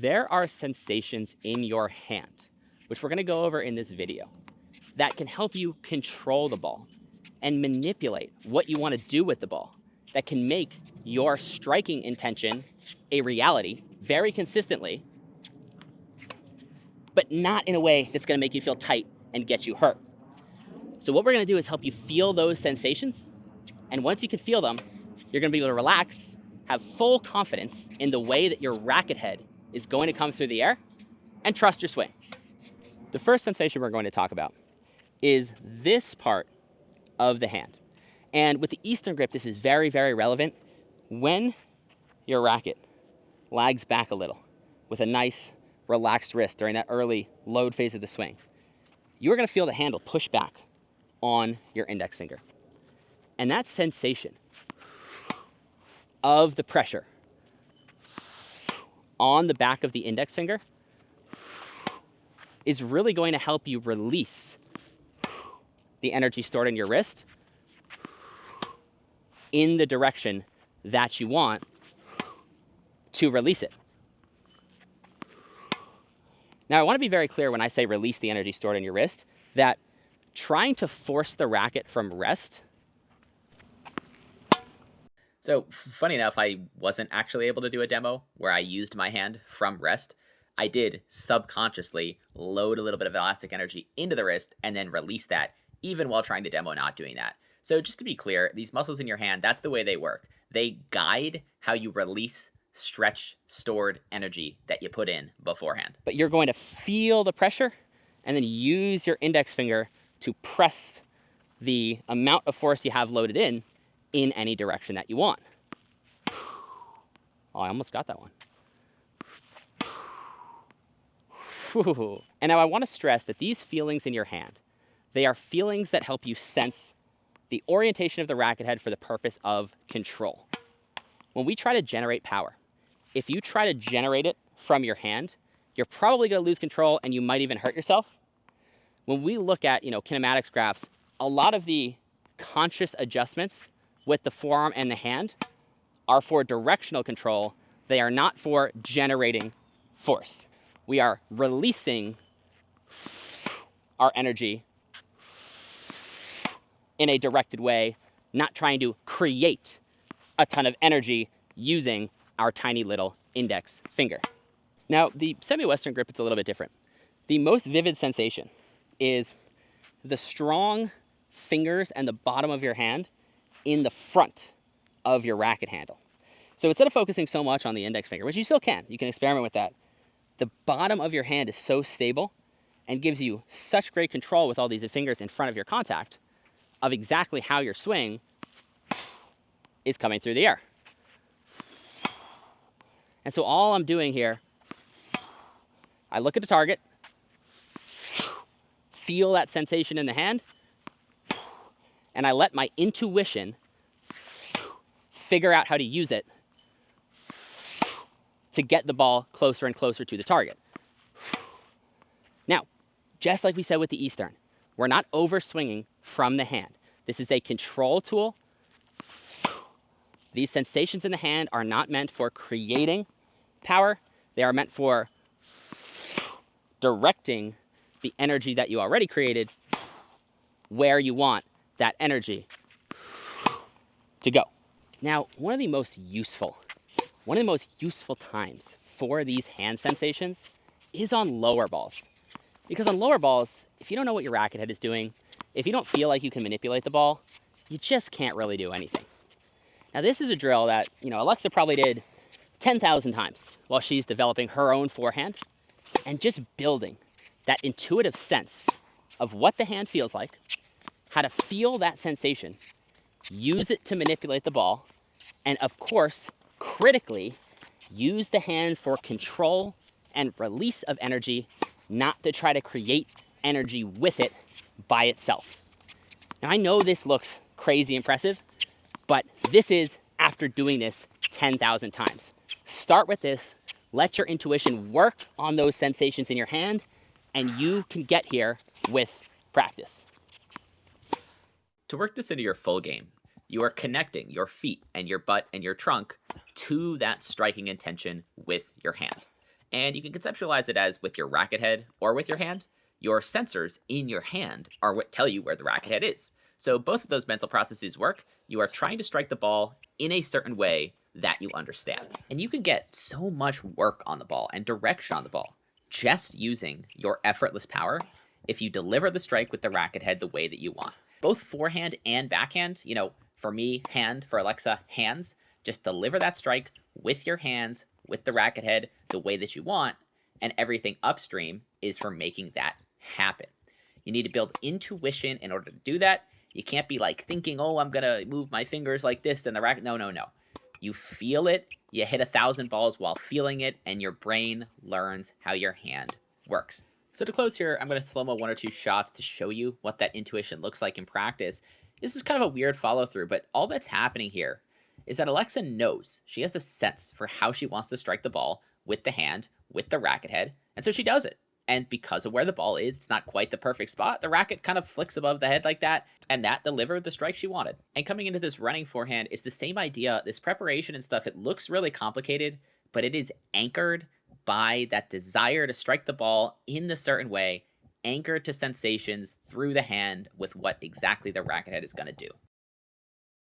there are sensations in your hand, which we're going to go over in this video, that can help you control the ball and manipulate what you want to do with the ball, that can make your striking intention a reality very consistently, but not in a way that's going to make you feel tight and get you hurt. So what we're going to do is help you feel those sensations, and once you can feel them, you're going to be able to relax, have full confidence in the way that your racket head is going to come through the air, and trust your swing. The first sensation we're going to talk about is this part of the hand. And with the Eastern grip, this is very, very relevant. When your racket lags back a little with a nice relaxed wrist during that early load phase of the swing, you're going to feel the handle push back on your index finger. And that sensation of the pressure on the back of the index finger is really going to help you release the energy stored in your wrist in the direction that you want to release it. Now, I want to be very clear when I say release the energy stored in your wrist, that trying to force the racket from rest. So funny enough, I wasn't actually able to do a demo where I used my hand from rest. I did subconsciously load a little bit of elastic energy into the wrist and then release that, even while trying to demo not doing that. So just to be clear, these muscles in your hand, that's the way they work. They guide how you release stretch stored energy that you put in beforehand. But you're going to feel the pressure and then use your index finger to press the amount of force you have loaded in any direction that you want. Oh, I almost got that one. And now I want to stress that these feelings in your hand, they are feelings that help you sense the orientation of the racket head for the purpose of control. When we try to generate power, if you try to generate it from your hand, you're probably going to lose control and you might even hurt yourself. When we look at, kinematics graphs, a lot of the conscious adjustments with the forearm and the hand are for directional control. They are not for generating force. We are releasing our energy in a directed way, not trying to create a ton of energy using our tiny little index finger. Now, the semi-Western grip, it's a little bit different. The most vivid sensation is the strong fingers and the bottom of your hand in the front of your racket handle. So instead of focusing so much on the index finger, which you still can experiment with that, the bottom of your hand is so stable and gives you such great control with all these fingers in front of your contact of exactly how your swing is coming through the air. And so all I'm doing here, I look at the target, feel that sensation in the hand, and I let my intuition figure out how to use it to get the ball closer and closer to the target. Now, just like we said with the Eastern, we're not overswinging from the hand. This is a control tool. These sensations in the hand are not meant for creating power. They are meant for directing the energy that you already created where you want that energy to go. Now, one of the most useful times for these hand sensations is on lower balls. Because on lower balls, if you don't know what your racket head is doing, if you don't feel like you can manipulate the ball, you just can't really do anything. Now, this is a drill that, Alexa probably did 10,000 times while she's developing her own forehand and just building that intuitive sense of what the hand feels like, how to feel that sensation, use it to manipulate the ball, and of course, critically, use the hand for control and release of energy, not to try to create energy with it by itself. Now, I know this looks crazy impressive, but this is after doing this 10,000 times. Start with this, let your intuition work on those sensations in your hand, and you can get here with practice. To work this into your full game, you are connecting your feet and your butt and your trunk to that striking intention with your hand. And you can conceptualize it as with your racket head or with your hand, your sensors in your hand are what tell you where the racket head is. So both of those mental processes work. You are trying to strike the ball in a certain way that you understand. And you can get so much work on the ball and direction on the ball just using your effortless power if you deliver the strike with the racket head the way that you want. Both forehand and backhand, for me, hand, for Alexa, hands, just deliver that strike with your hands, with the racket head, the way that you want, and everything upstream is for making that happen. You need to build intuition in order to do that. You can't be like thinking, oh, I'm going to move my fingers like this and the racket. No, no, no. You feel it, you hit 1,000 balls while feeling it, and your brain learns how your hand works. So to close here, I'm going to slow-mo 1 or 2 shots to show you what that intuition looks like in practice. This is kind of a weird follow-through, but all that's happening here is that Alexa knows, she has a sense for how she wants to strike the ball with the hand, with the racket head, and so she does it. And because of where the ball is, it's not quite the perfect spot. The racket kind of flicks above the head like that, and that delivered the strike she wanted. And coming into this running forehand is the same idea. This preparation and stuff, it looks really complicated, but it is anchored by that desire to strike the ball in the certain way, anchored to sensations through the hand with what exactly the racket head is going to do.